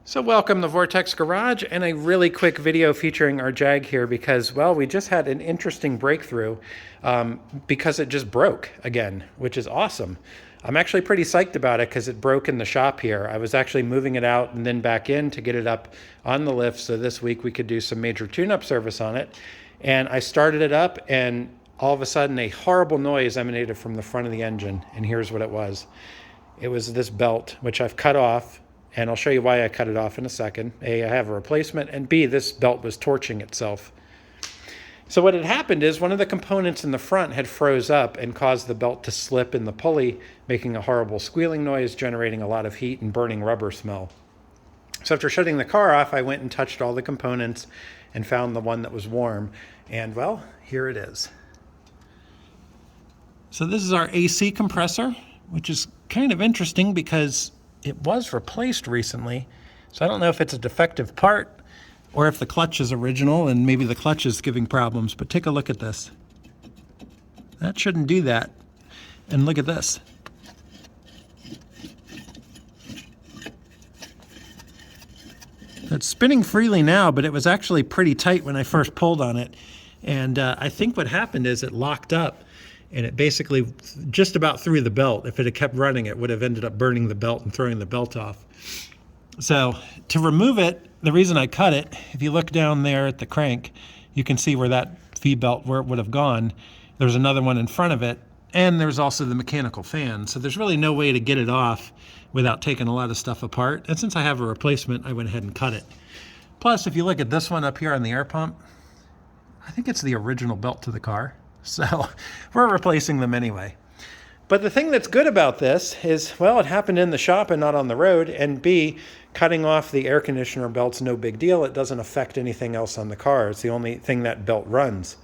So welcome to Vortex Garage and a really quick video featuring our Jag here because, well, we just had an interesting breakthrough because it just broke again, which is awesome. I'm actually pretty psyched about it because it broke in the shop here. I was actually moving it out and then back in to get it up on the lift so this week we could do some major tune-up service on it. And I started it up and all of a sudden a horrible noise emanated from the front of the engine. And here's what it was. It was this belt, which I've cut off. And I'll show you why I cut it off in a second. A, I have a replacement, and B, this belt was torching itself. So what had happened is one of the components in the front had froze up and caused the belt to slip in the pulley, making a horrible squealing noise, generating a lot of heat and burning rubber smell. So after shutting the car off, I went and touched all the components and found the one that was warm. And well, here it is. So this is our AC compressor, which is kind of interesting because it was replaced recently, so I don't know if it's a defective part or if the clutch is original and maybe the clutch is giving problems, but take a look at this. That shouldn't do that. And look at this. It's spinning freely now, but it was actually pretty tight when I first pulled on it. And I think what happened is it locked up. And it basically just about threw the belt. If it had kept running, it would have ended up burning the belt and throwing the belt off. So to remove it, the reason I cut it, if you look down there at the crank, you can see where that V-belt, where it would have gone. There's another one in front of it, and there's also the mechanical fan. So there's really no way to get it off without taking a lot of stuff apart. And since I have a replacement, I went ahead and cut it. Plus, if you look at this one up here on the air pump, I think it's the original belt to the car. So we're replacing them anyway. But the thing that's good about this is, well, it happened in the shop and not on the road. And B, cutting off the air conditioner belt's no big deal. It doesn't affect anything else on the car. It's the only thing that belt runs.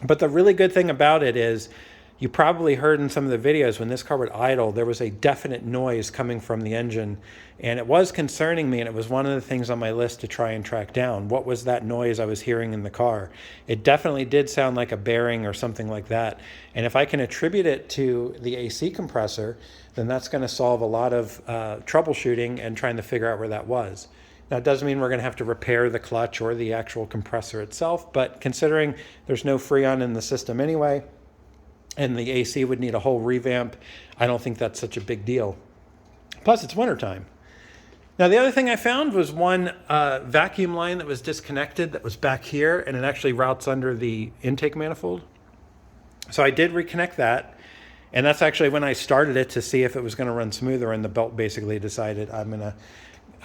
But the really good thing about it is, you probably heard in some of the videos when this car would idle, there was a definite noise coming from the engine. And it was concerning me, and it was one of the things on my list to try and track down. What was that noise I was hearing in the car? It definitely did sound like a bearing or something like that. And if I can attribute it to the AC compressor, then that's going to solve a lot of troubleshooting and trying to figure out where that was. Now, it doesn't mean we're going to have to repair the clutch or the actual compressor itself, but considering there's no Freon in the system anyway, and the AC would need a whole revamp, I don't think that's such a big deal. Plus, it's wintertime. Now, the other thing I found was one vacuum line that was disconnected that was back here, and it actually routes under the intake manifold. So I did reconnect that, and that's actually when I started it to see if it was going to run smoother, and the belt basically decided I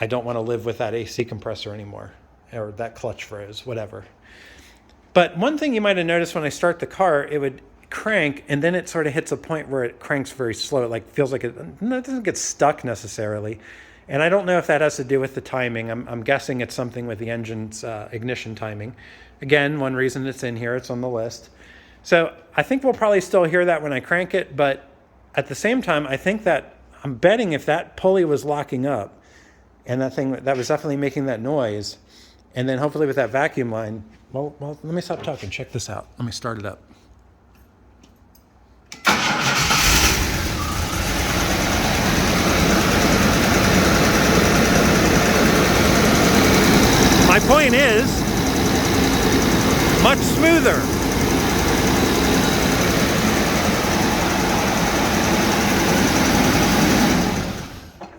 don't want to live with that AC compressor anymore, or that clutch froze, whatever. But one thing you might have noticed when I start the car, it would crank, and then it sort of hits a point where it cranks very slow. It like feels like it doesn't get stuck necessarily. And I don't know if that has to do with the timing. I'm guessing it's something with the engine's ignition timing. Again, one reason it's in here, it's on the list. So I think we'll probably still hear that when I crank it, but at the same time, I think that I'm betting if that pulley was locking up and that thing that was definitely making that noise, and then hopefully with that vacuum line, well, let me stop talking. Check this out. Let me start it up. My point is, much smoother.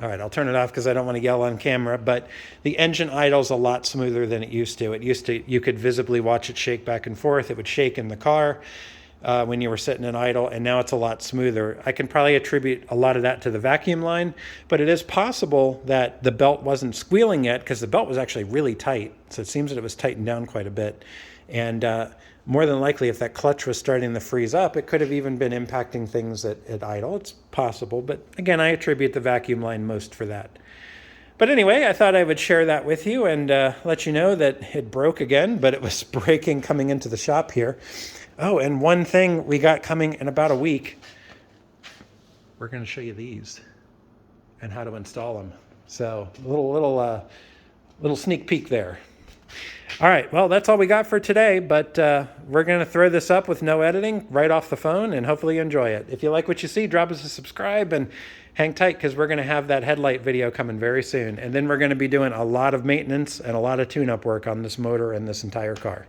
All right, I'll turn it off because I don't want to yell on camera, but the engine idles a lot smoother than it used to. You could visibly watch it shake back and forth. It would shake in the car when you were sitting in idle, and now it's a lot smoother. I can probably attribute a lot of that to the vacuum line, but it is possible that the belt wasn't squealing yet because the belt was actually really tight. So it seems that it was tightened down quite a bit. And more than likely, if that clutch was starting to freeze up, it could have even been impacting things at idle. It's possible, but again, I attribute the vacuum line most for that. But anyway, I thought I would share that with you and let you know that it broke again, but it was breaking coming into the shop here. Oh, and one thing we got coming in about a week, we're going to show you these and how to install them. So a little sneak peek there. All right, well, that's all we got for today, but we're going to throw this up with no editing right off the phone, and hopefully you enjoy it. If you like what you see, drop us a subscribe and hang tight, because we're going to have that headlight video coming very soon. And then we're going to be doing a lot of maintenance and a lot of tune-up work on this motor and this entire car.